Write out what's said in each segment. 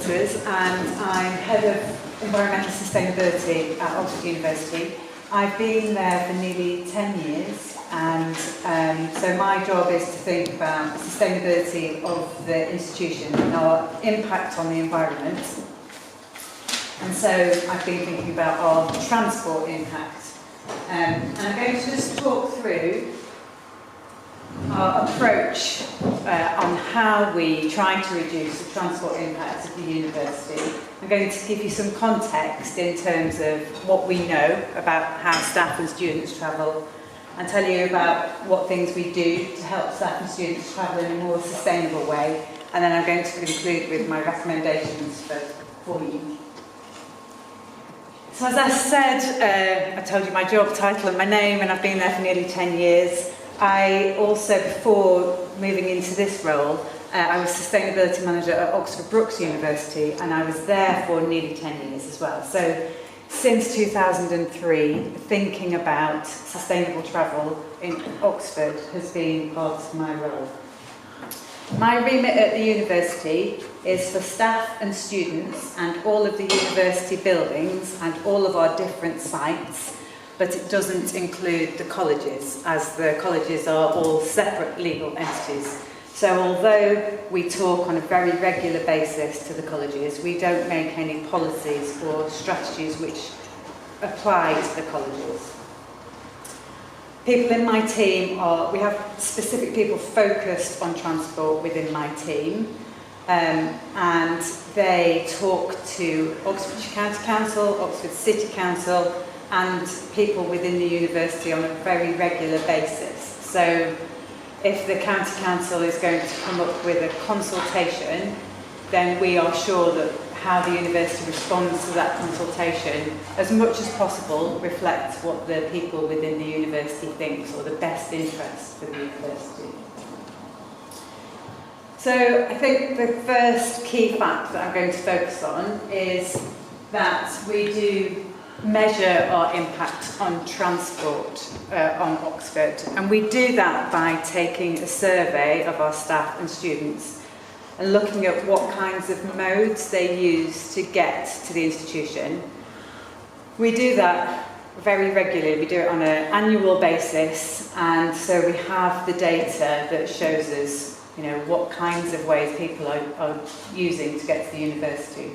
Waters, and I'm Head of Environmental Sustainability at Oxford University. I've been there for nearly 10 years, and so my job is to think about sustainability of the institution and our impact on the environment. And so I've been thinking about our transport impact. And I'm going to just talk through our approach on how we try to reduce the transport impact of the university. I'm going to give you some context in terms of what we know about how staff and students travel, and tell you about what things we do to help staff and students travel in a more sustainable way. And then I'm going to conclude with my recommendations for you. So as I said, I told you my job title and my name, and I've been there for nearly 10 years. I also, before moving into this role, I was Sustainability Manager at Oxford Brookes University, and I was there for nearly 10 years as well. So since 2003, thinking about sustainable travel in Oxford has been part of my role. My remit at the university is for staff and students and all of the university buildings and all of our different sites, but it doesn't include the colleges, as the colleges are all separate legal entities. So although we talk on a very regular basis to the colleges, we don't make any policies or strategies which apply to the colleges. People in my team we have specific people focused on transport within my team, and they talk to Oxfordshire County Council, Oxford City Council, and people within the university on a very regular basis. So if the County Council is going to come up with a consultation, then we are sure that how the university responds to that consultation, as much as possible, reflects what the people within the university thinks, or the best interest for the university. So I think the first key fact that I'm going to focus on is that we do measure our impact on transport on Oxford, and we do that by taking a survey of our staff and students and looking at what kinds of modes they use to get to the institution. We do that very regularly. We do it on an annual basis, and so we have the data that shows us, what kinds of ways people are using to get to the university.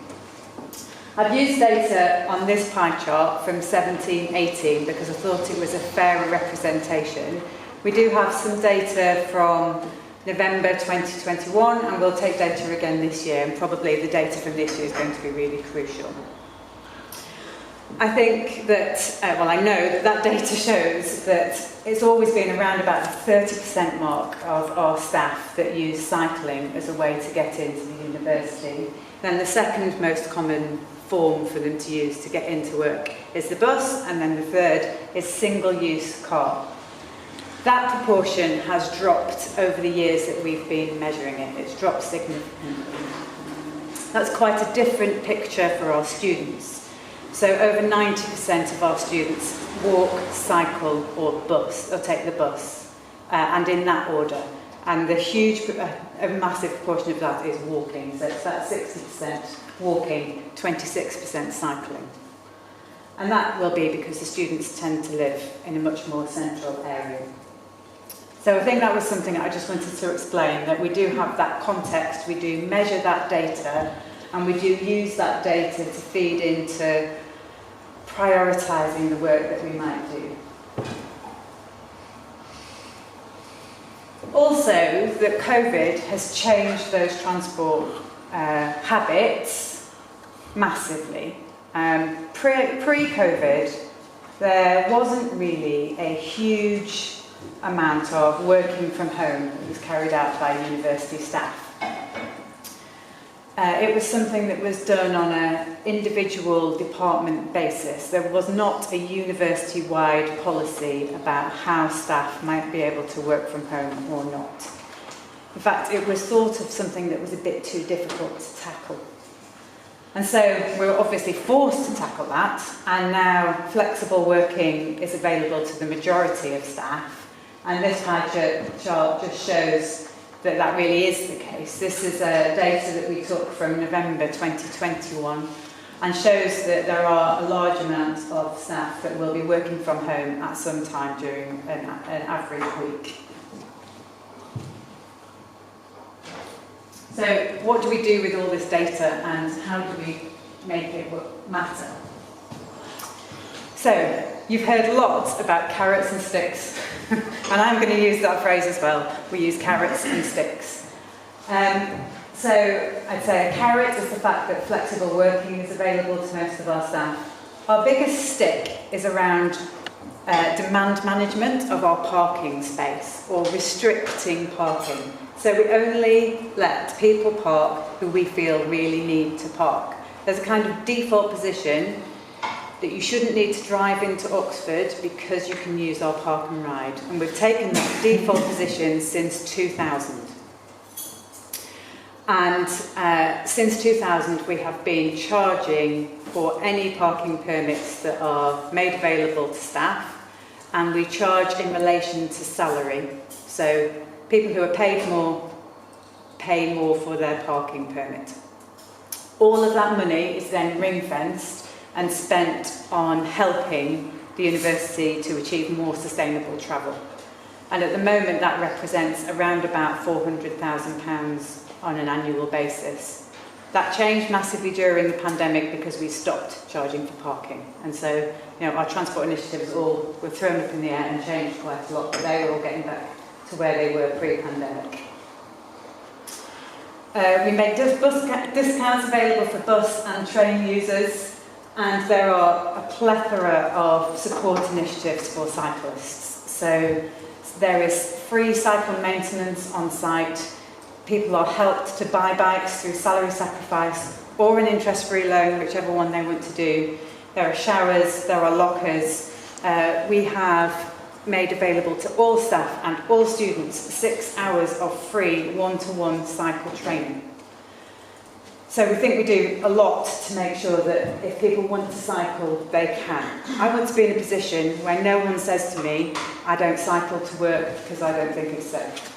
I've used data on this pie chart from 17-18 because I thought it was a fairer representation. We do have some data from November 2021, and we'll take data again this year, and probably the data from this year is going to be really crucial. I think that, I know that data shows that it's always been around about the 30% mark of our staff that use cycling as a way to get into the university. Then the second most common form for them to use to get into work is the bus, and then the third is single-use car. That proportion has dropped over the years that we've been measuring it. It's dropped significantly. That's quite a different picture for our students. So over 90% of our students walk, cycle, or take the bus, and in that order. And a massive proportion of that is walking. So it's about 60% walking, 26% cycling. And that will be because the students tend to live in a much more central area. So I think that was something I just wanted to explain, that we do have that context, we do measure that data, and we do use that data to feed into prioritising the work that we might do. Also, that COVID has changed those transport habits massively. Pre-COVID, there wasn't really a huge amount of working from home that was carried out by university staff. It was something that was done on an individual department basis. There was not a university-wide policy about how staff might be able to work from home or not. In fact, it was thought of something that was a bit too difficult to tackle. And so we were obviously forced to tackle that, and now flexible working is available to the majority of staff. And this pie chart just shows that that really is the case. This is data that we took from November 2021 and shows that there are a large amount of staff that will be working from home at some time during an average week. So what do we do with all this data and how do we make it matter? So you've heard lots about carrots and sticks, and I'm going to use that phrase as well. We use carrots and sticks. So I'd say a carrot is the fact that flexible working is available to most of our staff. Our biggest stick is around demand management of our parking space, or restricting parking. So we only let people park who we feel really need to park. There's a kind of default position that you shouldn't need to drive into Oxford because you can use our park and ride. And we've taken that default position since 2000. And since 2000, we have been charging for any parking permits that are made available to staff, and we charge in relation to salary. So people who are paid more pay more for their parking permit. All of that money is then ring-fenced and spent on helping the university to achieve more sustainable travel. And at the moment that represents around about £400,000 on an annual basis. That changed massively during the pandemic because we stopped charging for parking. And so, our transport initiatives all were thrown up in the air and changed quite a lot, but they were all getting back to where they were pre-pandemic. We make discounts available for bus and train users, and there are a plethora of support initiatives for cyclists. So there is free cycle maintenance on site. People are helped to buy bikes through salary sacrifice or an interest-free loan, whichever one they want to do. There are showers, there are lockers. We have made available to all staff and all students 6 hours of free one-to-one cycle training. So we think we do a lot to make sure that if people want to cycle, they can. I want to be in a position where no one says to me, I don't cycle to work because I don't think it's safe.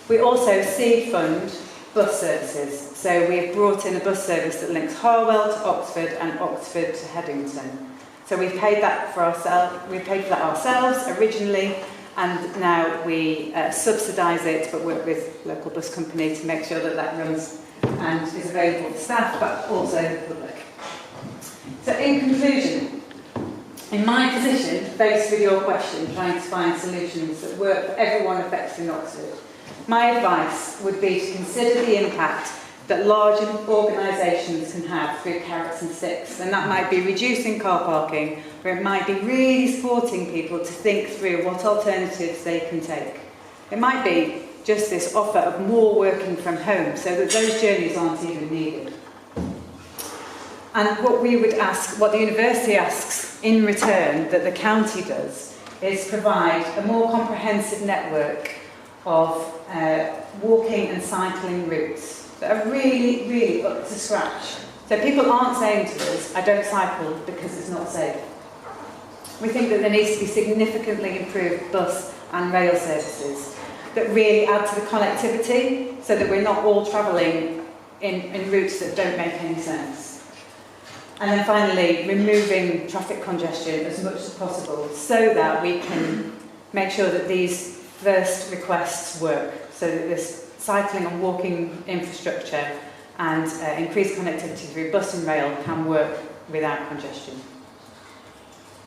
We also seed fund bus services. So we've brought in a bus service that links Harwell to Oxford and Oxford to Headington. So we've paid that for ourselves. We paid for that ourselves originally, and now we subsidise it, but work with local bus company to make sure that that runs and is available to staff, but also the public. So in conclusion, in my position, faced with your question, trying to find solutions that work for everyone affected in Oxford, my advice would be to consider the impact that large organisations can have through carrots and sticks, and that might be reducing car parking, or it might be really supporting people to think through what alternatives they can take. It might be just this offer of more working from home so that those journeys aren't even needed. And what we would ask, what the university asks in return that the county does, is provide a more comprehensive network of walking and cycling routes that are really, really up to scratch. So people aren't saying to us, I don't cycle because it's not safe. We think that there needs to be significantly improved bus and rail services that really add to the connectivity so that we're not all travelling in routes that don't make any sense. And then finally, removing traffic congestion as much as possible so that we can make sure that these first requests work, so that this cycling and walking infrastructure and increased connectivity through bus and rail can work without congestion.